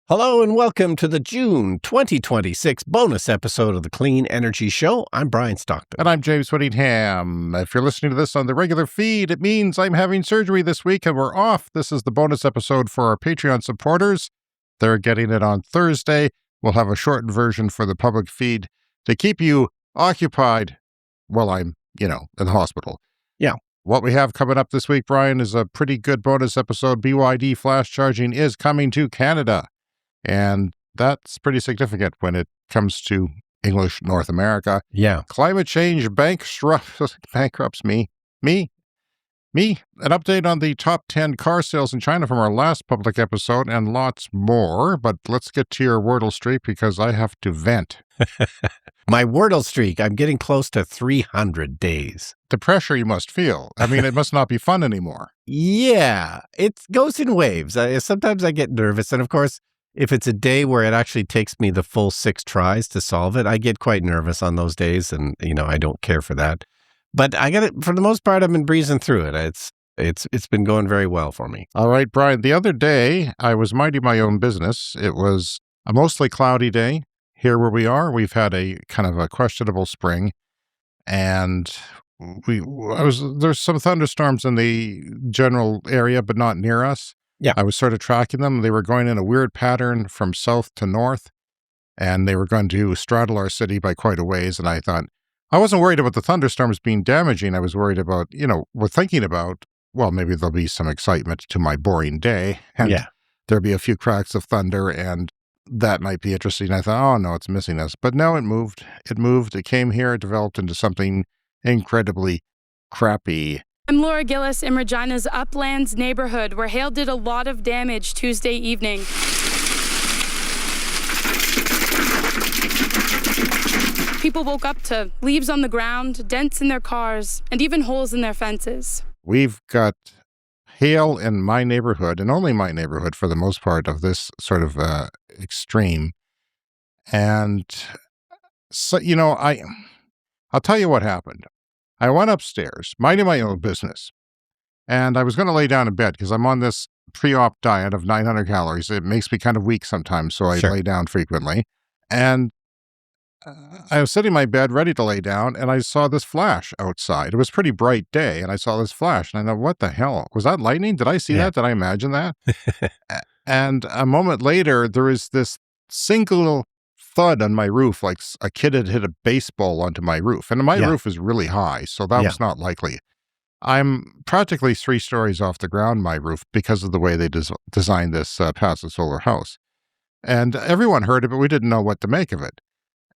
Hello and welcome to the June 2026 bonus episode of the Clean Energy Show. I'm Brian Stockton. And I'm James Whittingham. If you're listening to this on the regular feed, it means I'm having surgery this week and we're off. This is the bonus episode for our Patreon supporters. They're getting it on Thursday. We'll have a shortened version for the public feed to keep you occupied while I'm, in the hospital. Yeah. What we have coming up this week, Brian, is a pretty good bonus episode. BYD flash charging is coming to Canada. And that's pretty significant when it comes to English North America. Yeah. Climate change bankrupts me. An update on the top 10 car sales in China from our last public episode and lots more. But let's get to your Wordle streak because I have to vent. My Wordle streak, I'm getting close to 300 days. The pressure you must feel. I mean, it must not be fun anymore. Yeah, it goes in waves. Sometimes I get nervous. And of course, if it's a day where it actually takes me the full 6 tries to solve it, I get quite nervous on those days. And, I don't care for that. But I got it. For the most part, I've been breezing through it. It's been going very well for me. All right, Brian. The other day, I was minding my own business. It was a mostly cloudy day. Here where we are, we've had a kind of a questionable spring. And there's some thunderstorms in the general area, but not near us. Yeah. I was sort of tracking them. They were going in a weird pattern from south to north, and they were going to straddle our city by quite a ways. And I thought, I wasn't worried about the thunderstorms being damaging. I was worried about, we're thinking about, well, maybe there'll be some excitement to my boring day. And there'll be a few cracks of thunder, and that might be interesting. I thought, oh, no, it's missing us. But no, it moved. It came here, it developed into something incredibly crappy. I'm Laura Gillis in Regina's Uplands neighborhood, where hail did a lot of damage Tuesday evening. People woke up to leaves on the ground, dents in their cars, and even holes in their fences. We've got hail in my neighborhood, and only my neighborhood for the most part, of this sort of extreme. And so, I'll tell you what happened. I went upstairs, minding my own business, and I was going to lay down in bed because I'm on this pre-op diet of 900 calories. It makes me kind of weak sometimes, so I lay down frequently. And I was sitting in my bed ready to lay down, and I saw this flash outside. It was a pretty bright day, and I saw this flash, and I thought, what the hell? Was that lightning? Did I see that? Did I imagine that? And a moment later, there was this single thud on my roof, like a kid had hit a baseball onto my roof. And my roof is really high, so that was not likely. I'm practically 3 stories off the ground, my roof, because of the way they designed this passive solar house. And everyone heard it, but we didn't know what to make of it.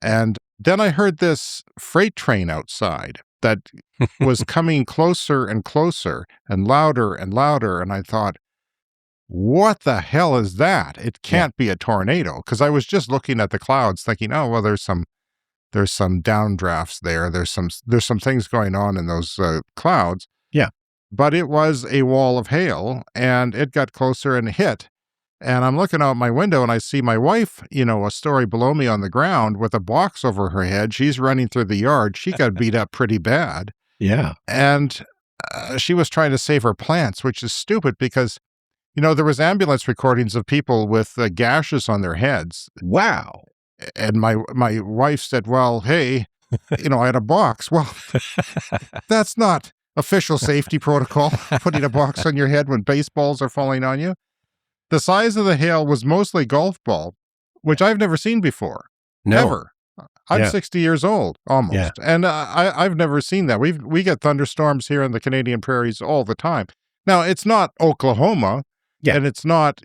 And then I heard this freight train outside that was coming closer and closer and louder, and I thought, what the hell is that? It can't be a tornado, because I was just looking at the clouds thinking, oh, well, there's some downdrafts there. There's some things going on in those clouds. Yeah. But it was a wall of hail, and it got closer and hit. And I'm looking out my window, and I see my wife, a story below me on the ground with a box over her head. She's running through the yard. She got beat up pretty bad. Yeah. And she was trying to save her plants, which is stupid because there was ambulance recordings of people with gashes on their heads. Wow. And my wife said, well, hey, I had a box. Well, that's not official safety protocol, putting a box on your head when baseballs are falling on you. The size of the hail was mostly golf ball, which I've never seen before. No. Ever. I'm 60 years old, almost. Yeah. And I've never seen that. We get thunderstorms here in the Canadian prairies all the time. Now, it's not Oklahoma. Yeah. And it's not,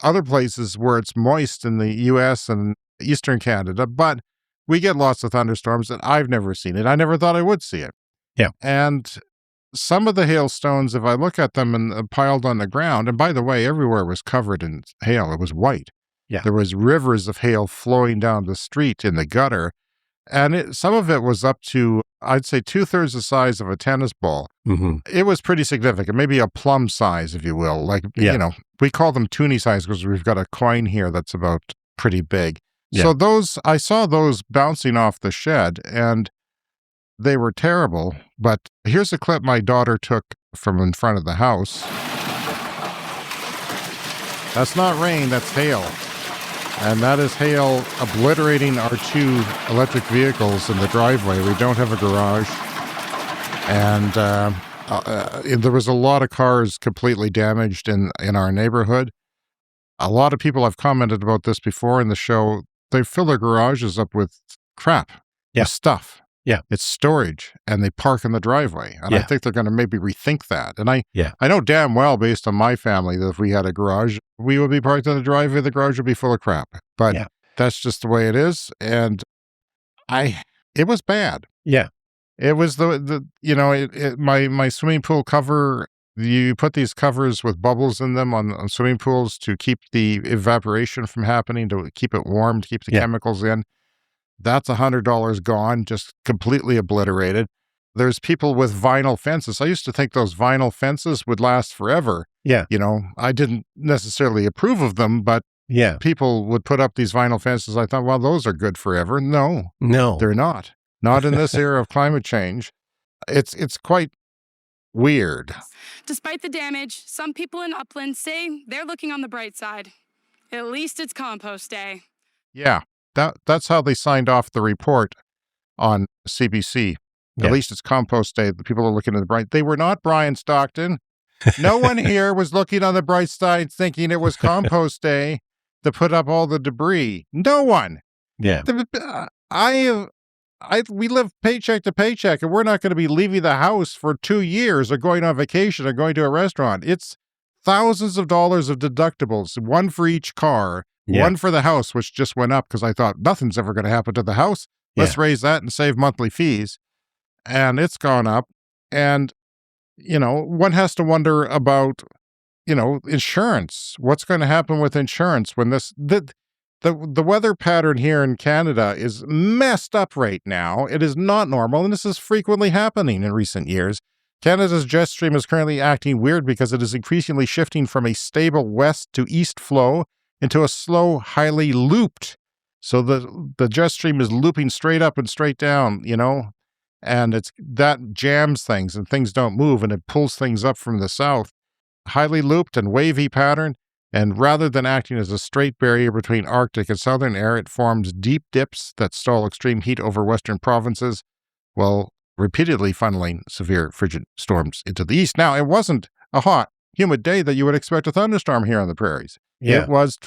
other places where it's moist in the U.S. and Eastern Canada, but we get lots of thunderstorms, and I've never seen it. I never thought I would see it. Yeah. And some of the hailstones, if I look at them and piled on the ground, and by the way, everywhere was covered in hail. It was white. Yeah. There was rivers of hail flowing down the street in the gutter. And some of it was up to, I'd say, 2/3 the size of a tennis ball. Mm-hmm. It was pretty significant, maybe a plum size, if you will. Like, we call them toonie size because we've got a coin here that's about pretty big. Yeah. So I saw those bouncing off the shed, and they were terrible. But here's a clip my daughter took from in front of the house. That's not rain, that's hail. And that is hail obliterating our 2 electric vehicles in the driveway. We don't have a garage. And there was a lot of cars completely damaged in our neighborhood. A lot of people have commented about this before in the show. They fill their garages up with crap, with stuff. Yeah. It's storage, and they park in the driveway. And I think they're going to maybe rethink that. And I know damn well, based on my family, that if we had a garage, we would be parked in the driveway, the garage would be full of crap. But that's just the way it is. And it was bad. Yeah. It was my swimming pool cover. You put these covers with bubbles in them on swimming pools to keep the evaporation from happening, to keep it warm, to keep the chemicals in. That's $100 gone, just completely obliterated. There's people with vinyl fences. I used to think those vinyl fences would last forever. Yeah. I didn't necessarily approve of them, but people would put up these vinyl fences. I thought, well, those are good forever. No, they're not. Not in this era of climate change. It's quite weird. Despite the damage, some people in Upland say they're looking on the bright side. At least it's compost day. Yeah, that's how they signed off the report on CBC. At least it's compost day. The people are looking at the bright. They were not Brian Stockton. No one here was looking on the bright side thinking it was compost day to put up all the debris. No one. Yeah. We live paycheck to paycheck, and we're not going to be leaving the house for 2 years or going on vacation or going to a restaurant. It's thousands of dollars of deductibles, one for each car, one for the house, which just went up because I thought nothing's ever going to happen to the house. Let's raise that and save monthly fees. And it's gone up. And, one has to wonder about, insurance. What's going to happen with insurance when the weather pattern here in Canada is messed up right now. It is not normal, and this is frequently happening in recent years. Canada's jet stream is currently acting weird because it is increasingly shifting from a stable west to east flow into a slow, highly looped. So the jet stream is looping straight up and straight down, and that jams things and things don't move, and it pulls things up from the south. Highly looped and wavy pattern. And rather than acting as a straight barrier between Arctic and southern air, it forms deep dips that stall extreme heat over western provinces, while repeatedly funneling severe frigid storms into the east. Now, it wasn't a hot, humid day that you would expect a thunderstorm here on the prairies. Yeah. It was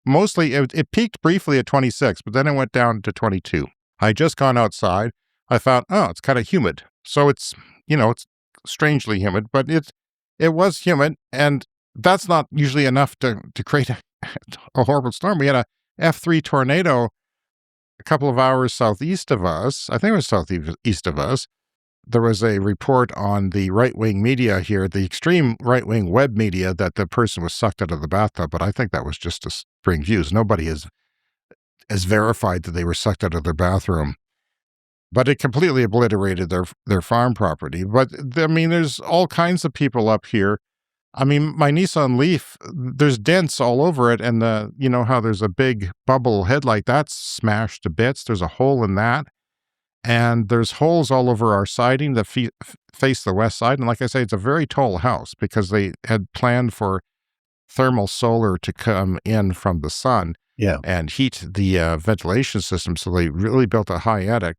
mostly, it peaked briefly at 26, but then it went down to 22. I had just gone outside. I thought, it's kind of humid. So it's strangely humid, but it was humid, and that's not usually enough to create a horrible storm. We had a F3 tornado a couple of hours southeast of us. I think it was southeast of us. There was a report on the right-wing media here, the extreme right-wing web media, that the person was sucked out of the bathtub, but I think that was just to bring views. Nobody has verified that they were sucked out of their bathroom. But it completely obliterated their farm property. But, there's all kinds of people up here. My Nissan Leaf, there's dents all over it, and how there's a big bubble headlight, that's smashed to bits. There's a hole in that, and there's holes all over our siding that face the west side. And like I say, it's a very tall house because they had planned for thermal solar to come in from the sun and heat the ventilation system, so they really built a high attic.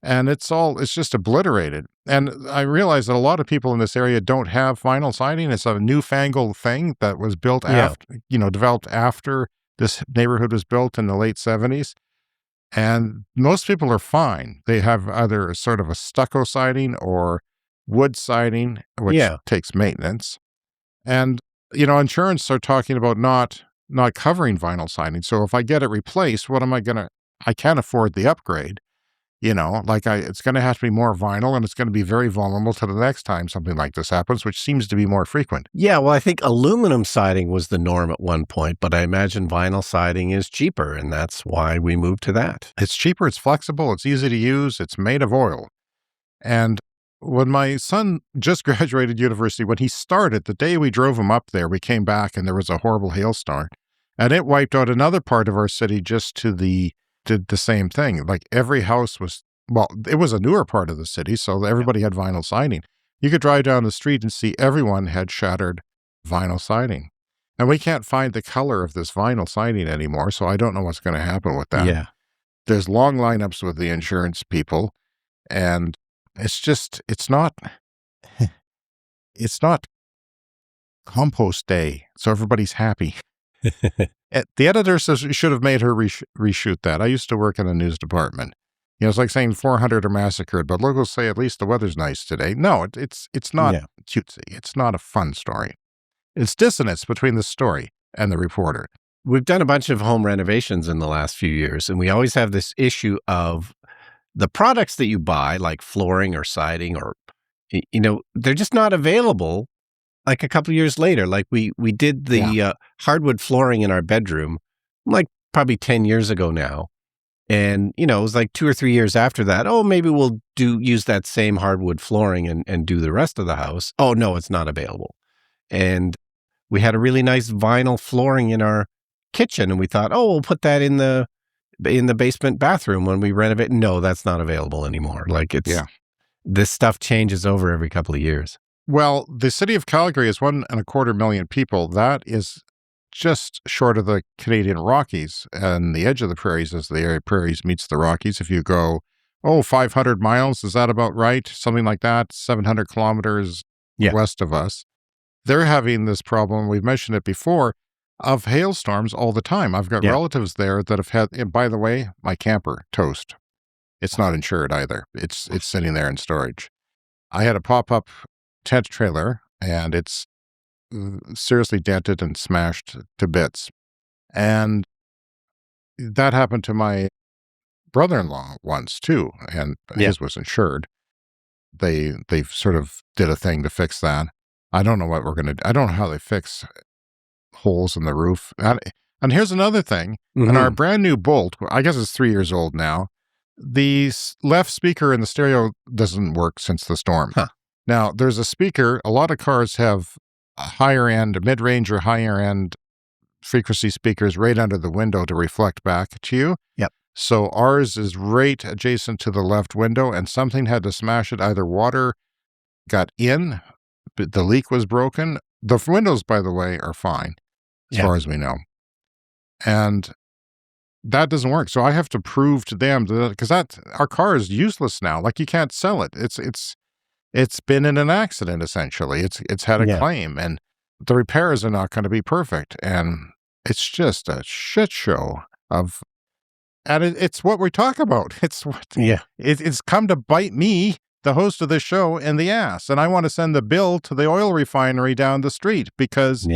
And it's just obliterated. And I realize that a lot of people in this area don't have vinyl siding. It's a newfangled thing that was built developed after this neighborhood was built in the late 70s. And most people are fine. They have either sort of a stucco siding or wood siding, which takes maintenance. And, insurance are talking about not covering vinyl siding. So if I get it replaced, I can't afford the upgrade. It's going to have to be more vinyl, and it's going to be very vulnerable to the next time something like this happens, which seems to be more frequent. Yeah, well, I think aluminum siding was the norm at one point, but I imagine vinyl siding is cheaper, and that's why we moved to that. It's cheaper, it's flexible, it's easy to use, it's made of oil. And when my son just graduated university, when he started, the day we drove him up there, we came back and there was a horrible hailstorm, and it wiped out another part of our city did the same thing. Like every house it was a newer part of the city, so everybody had vinyl siding. You could drive down the street and see everyone had shattered vinyl siding. And we can't find the color of this vinyl siding anymore, so I don't know what's going to happen with that. Yeah. There's long lineups with the insurance people, and it's not compost day, so everybody's happy. The editor says you should have made her reshoot that. I used to work in the news department. It's like saying 400 are massacred, but locals say at least the weather's nice today. No, it's not cutesy. It's not a fun story. It's dissonance between the story and the reporter. We've done a bunch of home renovations in the last few years, and we always have this issue of the products that you buy, like flooring or siding, or, they're just not available like a couple of years later. Like we did the hardwood flooring in our bedroom, like probably 10 years ago now. And, it was like 2 or 3 years after that. Oh, maybe we'll use that same hardwood flooring and do the rest of the house. Oh, no, it's not available. And we had a really nice vinyl flooring in our kitchen, and we thought, oh, we'll put that in the basement bathroom when we renovate. No, that's not available anymore. Like this stuff changes over every couple of years. Well, the city of Calgary is 1.25 million people. That is just short of the Canadian Rockies, and the edge of the prairies as the area prairies meets the Rockies. If you go, 500 miles, is that about right? Something like that, 700 kilometers west of us. They're having this problem, we've mentioned it before, of hailstorms all the time. I've got relatives there that have had, and by the way, my camper, toast. It's not insured either. It's sitting there in storage. I had a pop-up tent trailer, and it's seriously dented and smashed to bits. And that happened to my brother-in-law once too, and his was insured. They sort of did a thing to fix that. I don't know what we're going to do. I don't know how they fix holes in the roof. And here's another thing. In our brand new Bolt, I guess it's 3 years old now, the left speaker in the stereo doesn't work since the storm. Huh. Now, there's a speaker. A lot of cars have a higher end, mid-range or higher end frequency speakers right under the window to reflect back to you. Yep. So ours is right adjacent to the left window, and something had to smash it. Either water got in, but the leak was broken. The windows, by the way, are fine as far as we know. And that doesn't work. So I have to prove to them because our car is useless now. Like, you can't sell it. It's been in an accident, essentially. It's had a claim, and the repairs are not going to be perfect. And it's just a shit show of, and it's what we talk about. It's come to bite me, the host of this show, in the ass. And I want to send the bill to the oil refinery down the street because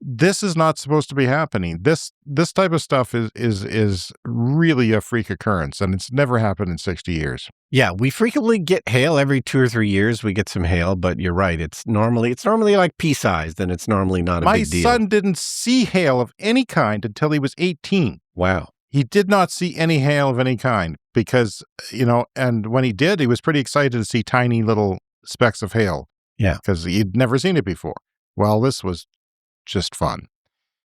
this is not supposed to be happening. This type of stuff is really a freak occurrence, and it's never happened in 60 years. Yeah, we frequently get hail every 2 or 3 years. We get some hail, but you're right. It's normally like pea-sized, and it's normally not a big deal. My son didn't see hail of any kind until he was 18. Wow. He did not see any hail of any kind because, and when he did, he was pretty excited to see tiny little specks of hail. Yeah. Because he'd never seen it before. Well, this was just fun.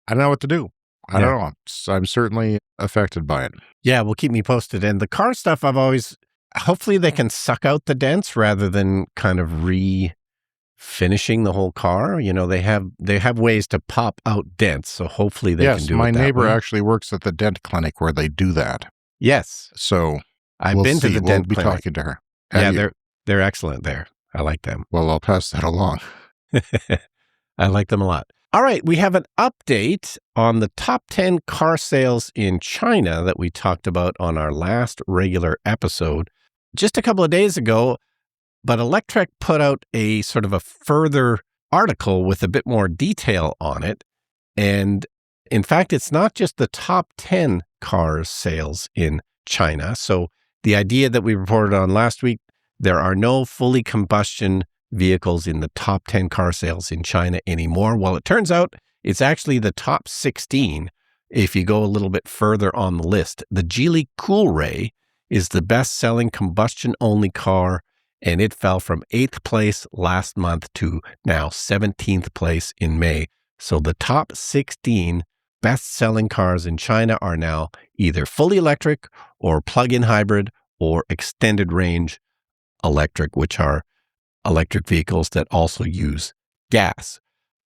I don't know what to do. I don't know. I'm certainly affected by it. Yeah, well, keep me posted. And the car stuff, hopefully they can suck out the dents rather than kind of finishing the whole car. They have ways to pop out dents, so hopefully they can do it. Yes, my neighbor way. actually works at the dent clinic where they do that. Yes. So I've been to the dent clinic. We'll be talking to her. They're excellent there. I like them. Well, I'll pass that along. I like them a lot. All right, we have an update on the top 10 car sales in China that we talked about on our last regular episode just a couple of days ago. But Electrek put out a sort of a further article with a bit more detail on it. And in fact, it's not just the top 10 car sales in China. So the idea that we reported on last week, there are no fully combustion vehicles in the top 10 car sales in China anymore. Well, it turns out it's actually the top 16. If you go a little bit further on the list, the Geely Coolray is the best-selling combustion-only car, and it fell from 8th place last month to now 17th place in May. So the top 16 best-selling cars in China are now either fully electric or plug-in hybrid or extended range electric, which are electric vehicles that also use gas.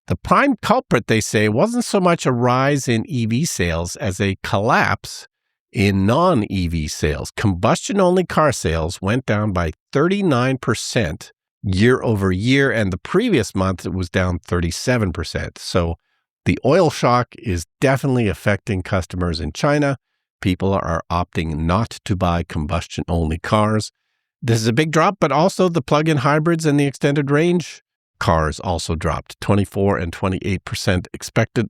The prime culprit, they say, wasn't so much a rise in EV sales as a collapse in non-EV sales. Combustion-only car sales went down by 39% year over year, and the previous month it was down 37%. So the oil shock is definitely affecting customers in China. People are opting not to buy combustion-only cars. This is a big drop, but also the plug-in hybrids and the extended range cars also dropped 24 and 28% expected,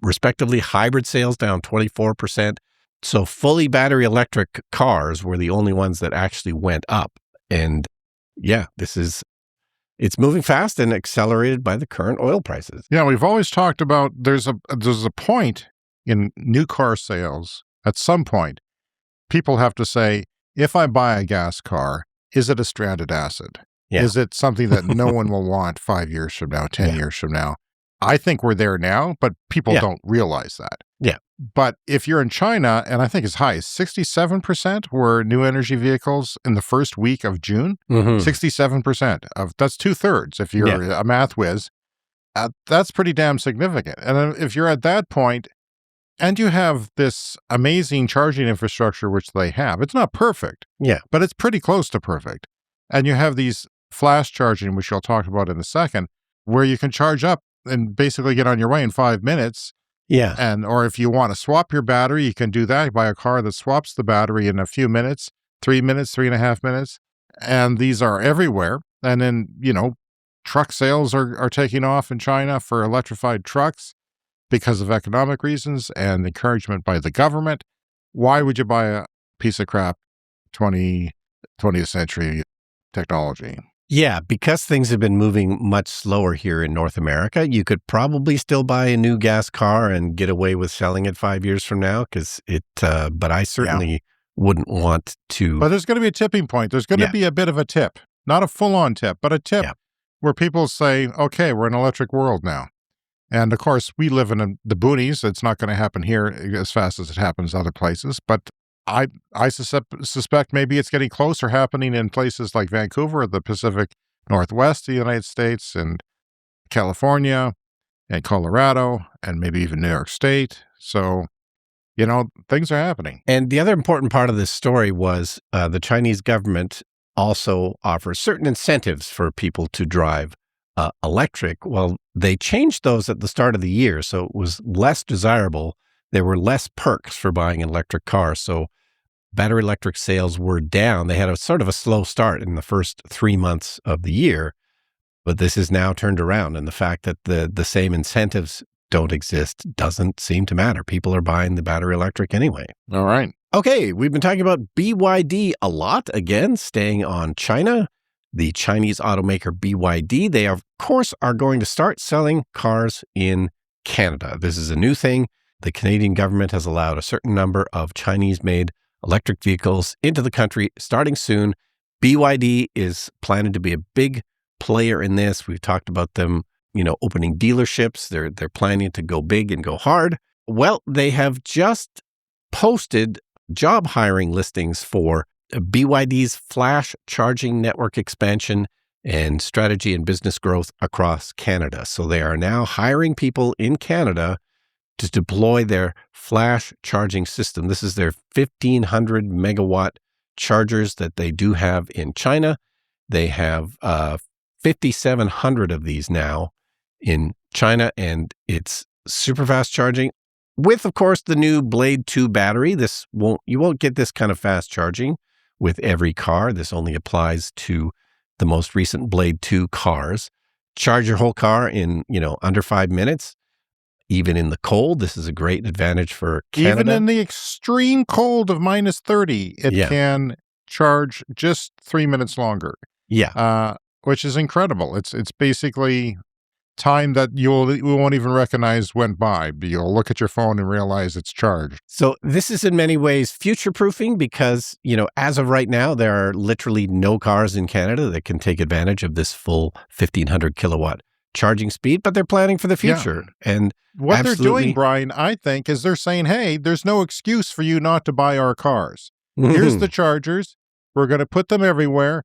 respectively. Hybrid sales down 24%. So fully battery electric cars were the only ones that actually went up. And yeah, it's moving fast and accelerated by the current oil prices. Yeah, we've always talked about there's a point in new car sales. At some point, people have to say, if I buy a gas car, is it a stranded asset? Yeah. Is it something that no one will want 5 years from now, 10 years from now? I think we're there now, but people don't realize that. Yeah. But if you're in China, and I think as high as 67% were new energy vehicles in the first week of June, 67% that's 2/3. If you're a math whiz, that's pretty damn significant. And if you're at that point, and you have this amazing charging infrastructure, which they have, it's not perfect, but it's pretty close to perfect. And you have these flash charging, which I'll talk about in a second, where you can charge up and basically get on your way in 5 minutes. Yeah. Or if you want to swap your battery, you can do that. Buy a car that swaps the battery in a few minutes, 3 minutes, 3.5 minutes. And these are everywhere. And then, truck sales are taking off in China for electrified trucks because of economic reasons and encouragement by the government. Why would you buy a piece of crap 20th century technology? Yeah, because things have been moving much slower here in North America, you could probably still buy a new gas car and get away with selling it 5 years from now, but I certainly wouldn't want to. But there's going to be a tipping point. There's going to be a bit of a tip, not a full-on tip, but a tip where people say, okay, we're in an electric world now. And of course, we live in the boonies. It's not going to happen here as fast as it happens other places, but I suspect maybe it's getting closer, happening in places like Vancouver, the Pacific Northwest of the United States, and California, and Colorado, and maybe even New York State. So, things are happening. And the other important part of this story was the Chinese government also offers certain incentives for people to drive electric. Well, they changed those at the start of the year, so it was less desirable. There were less perks for buying an electric car. So battery electric sales were down. They had a sort of a slow start in the first 3 months of the year, but this is now turned around. And the fact that the same incentives don't exist doesn't seem to matter. People are buying the battery electric anyway. All right. Okay, we've been talking about BYD a lot. Again, staying on China. The Chinese automaker BYD, they of course are going to start selling cars in Canada. This is a new thing. The Canadian government has allowed a certain number of Chinese-made electric vehicles into the country starting soon. BYD is planning to be a big player in this. We've talked about them, opening dealerships. They're planning to go big and go hard. Well, they have just posted job hiring listings for BYD's flash charging network expansion and strategy and business growth across Canada. So they are now hiring people in Canada to deploy their flash charging system. This is their 1,500 megawatt chargers that they do have in China. They have 5,700 of these now in China, and it's super fast charging with, of course, the new Blade 2 battery. You won't get this kind of fast charging with every car. This only applies to the most recent Blade 2 cars. Charge your whole car in, under 5 minutes. Even in the cold, this is a great advantage for Canada. Even in the extreme cold of minus 30, it can charge just 3 minutes longer. Yeah. Which is incredible. It's basically time that you won't even recognize went by. You'll look at your phone and realize it's charged. So this is in many ways future-proofing because, as of right now, there are literally no cars in Canada that can take advantage of this full 1,500 kilowatt charging speed, but they're planning for the future. Yeah. And what they're doing, Brian, I think, is they're saying, hey, there's no excuse for you not to buy our cars. Here's the chargers. We're going to put them everywhere.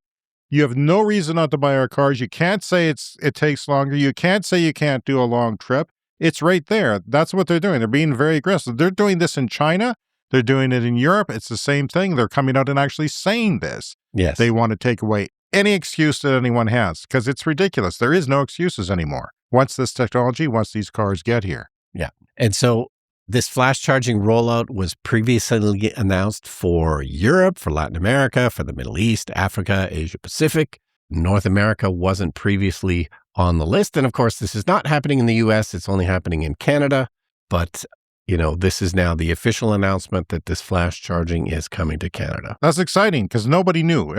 You have no reason not to buy our cars. You can't say it takes longer. You can't say you can't do a long trip. It's right there. That's what they're doing. They're being very aggressive. They're doing this in China. They're doing it in Europe. It's the same thing. They're coming out and actually saying this. Yes. They want to take away any excuse that anyone has because it's ridiculous. There is no excuses anymore once these cars get here. Yeah. And so this flash charging rollout was previously announced for Europe, for Latin America, for the Middle East, Africa, Asia Pacific. North America wasn't previously on the list. And of course, this is not happening in the US. It's only happening in Canada. But, this is now the official announcement that this flash charging is coming to Canada. That's exciting because nobody knew.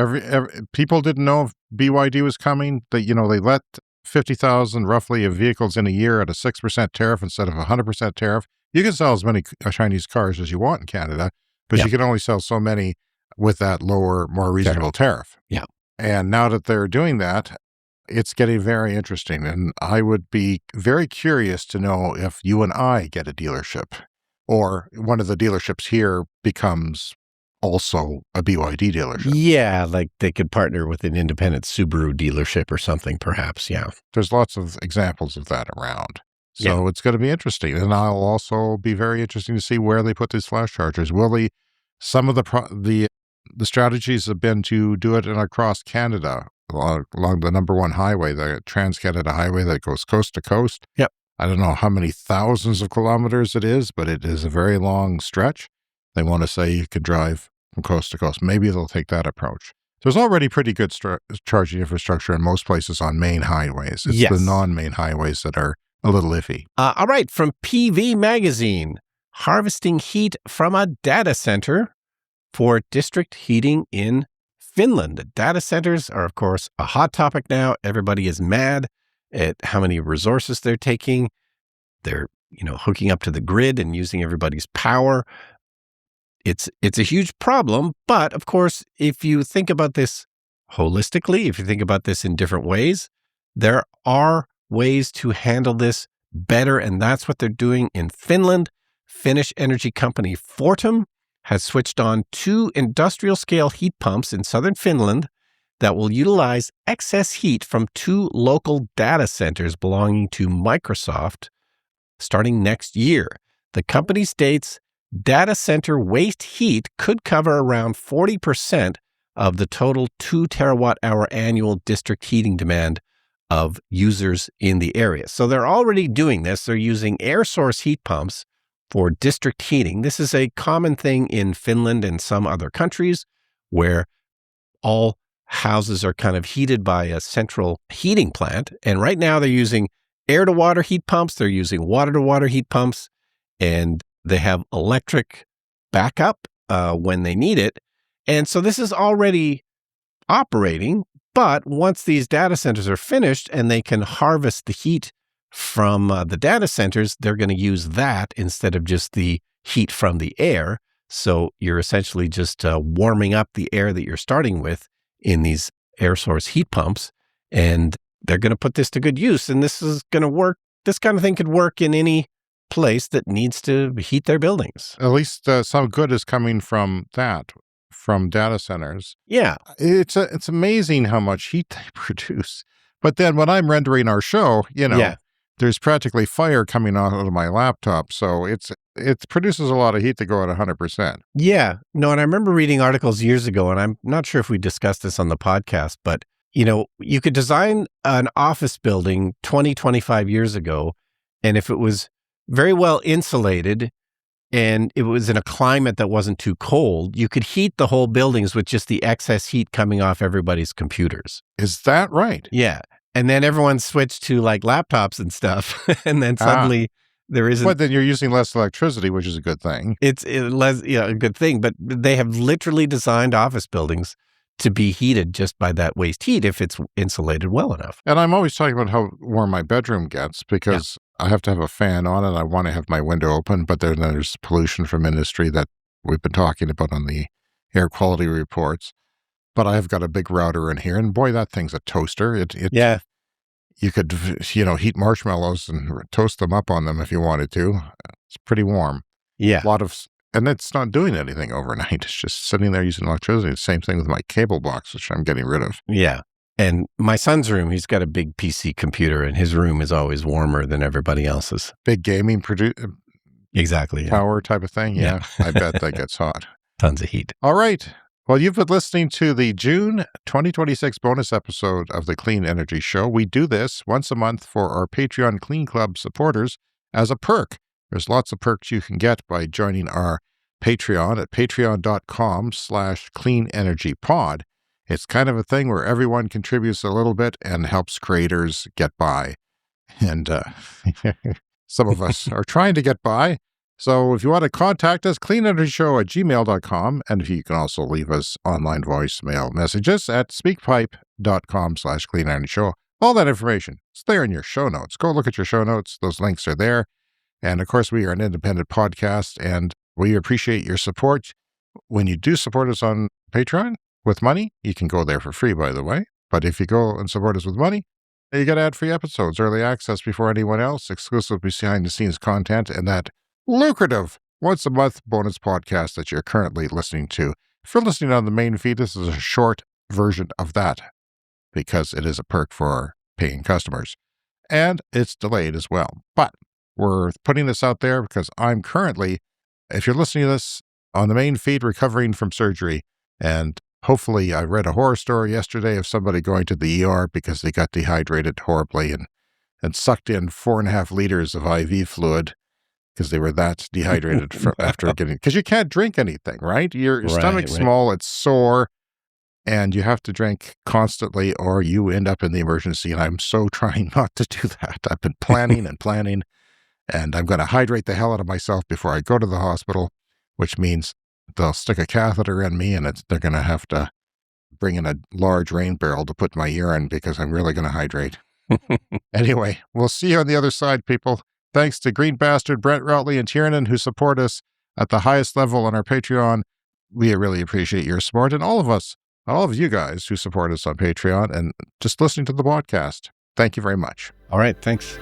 People didn't know if BYD was coming. They let 50,000 roughly of vehicles in a year at a 6% tariff instead of a 100% tariff. You can sell as many Chinese cars as you want in Canada, but you can only sell so many with that lower, more reasonable tariff. Yeah. And now that they're doing that, it's getting very interesting. And I would be very curious to know if you and I get a dealership or one of the dealerships here becomes also a BYD dealership. Yeah, like they could partner with an independent Subaru dealership or something, perhaps. Yeah. There's lots of examples of that around. So it's going to be interesting. And I'll also be very interesting to see where they put these flash chargers. Some of the strategies have been to do it across Canada along the number one highway, the Trans-Canada Highway that goes coast to coast. Yep. I don't know how many thousands of kilometers it is, but it is a very long stretch. They want to say you could drive from coast to coast. Maybe they'll take that approach. There's already pretty good charging infrastructure in most places on main highways. It's the non-main highways that are a little iffy. All right, from PV Magazine, harvesting heat from a data center for district heating in Finland. Data centers are, of course, a hot topic now. Everybody is mad at how many resources they're taking. They're, hooking up to the grid and using everybody's power. It's a huge problem, but of course, if you think about this holistically, if you think about this in different ways, there are ways to handle this better, and that's what they're doing in Finland. Finnish energy company Fortum has switched on 2 industrial-scale heat pumps in southern Finland that will utilize excess heat from 2 local data centers belonging to Microsoft starting next year. The company states data center waste heat could cover around 40% of the total 2 terawatt-hour annual district heating demand of users in the area. So they're already doing this. They're using air source heat pumps for district heating. This is a common thing in Finland and some other countries where all houses are kind of heated by a central heating plant. And right now they're using air-to-water heat pumps. They're using water-to-water heat pumps. And they have electric backup when they need it. And so this is already operating. But once these data centers are finished and they can harvest the heat from the data centers, they're going to use that instead of just the heat from the air. So you're essentially just warming up the air that you're starting with in these air source heat pumps. And they're going to put this to good use. And this is going to work. This kind of thing could work in any place that needs to heat their buildings. At least some good is coming from that, from data centers. Yeah. It's amazing how much heat they produce. But then when I'm rendering our show, there's practically fire coming out of my laptop. So it produces a lot of heat to go at 100%. Yeah. No, and I remember reading articles years ago, and I'm not sure if we discussed this on the podcast, but you could design an office building 20, 25 years ago, and if it was very well insulated and it was in a climate that wasn't too cold, you could heat the whole buildings with just the excess heat coming off everybody's computers. Is that right? Yeah. And then everyone switched to like laptops and stuff. And then suddenly there isn't. But then you're using less electricity, which is a good thing. It's a good thing. But they have literally designed office buildings to be heated just by that waste heat if it's insulated well enough. And I'm always talking about how warm my bedroom gets because I have to have a fan on and I want to have my window open, but then there's pollution from industry that we've been talking about on the air quality reports. But I have got a big router in here, and boy, that thing's a toaster. You could, heat marshmallows and toast them up on them if you wanted to. It's pretty warm. Yeah. A lot of and it's not doing anything overnight. It's just sitting there using electricity. The same thing with my cable box, which I'm getting rid of. Yeah. And my son's room, he's got a big PC computer, and his room is always warmer than everybody else's. Big gaming Exactly. Yeah. power type of thing. Yeah. I bet that gets hot. Tons of heat. All right. Well, you've been listening to the June 2026 bonus episode of the Clean Energy Show. We do this once a month for our Patreon Clean Club supporters as a perk. There's lots of perks you can get by joining our Patreon at patreon.com/cleanenergypod. It's kind of a thing where everyone contributes a little bit and helps creators get by. And some of us are trying to get by. So if you want to contact us, cleanenergyshow@gmail.com. And you can also leave us online voicemail messages at speakpipe.com/cleanenergyshow. All that information is there in your show notes. Go look at your show notes. Those links are there. And of course, we are an independent podcast, and we appreciate your support. When you do support us on Patreon with money, you can go there for free, by the way. But if you go and support us with money, you get ad-free episodes, early access before anyone else, exclusive behind-the-scenes content, and that lucrative once-a-month bonus podcast that you're currently listening to. If you're listening on the main feed, this is a short version of that because it is a perk for our paying customers. And it's delayed as well. But we're putting this out there because I'm currently, if you're listening to this on the main feed, recovering from surgery. And hopefully I read a horror story yesterday of somebody going to the ER because they got dehydrated horribly and sucked in 4.5 liters of IV fluid because they were that dehydrated after getting, because you can't drink anything, right? Your stomach's small, it's sore, and you have to drink constantly or you end up in the emergency. And I'm so trying not to do that. I've been planning and planning, and I'm going to hydrate the hell out of myself before I go to the hospital, which means they'll stick a catheter in me and they're going to have to bring in a large rain barrel to put my urine because I'm really going to hydrate. Anyway, we'll see you on the other side, people. Thanks to Green Bastard, Brent Routley, and Tiernan, who support us at the highest level on our Patreon. We really appreciate your support, and all of you guys who support us on Patreon and just listening to the podcast. Thank you very much. All right. Thanks.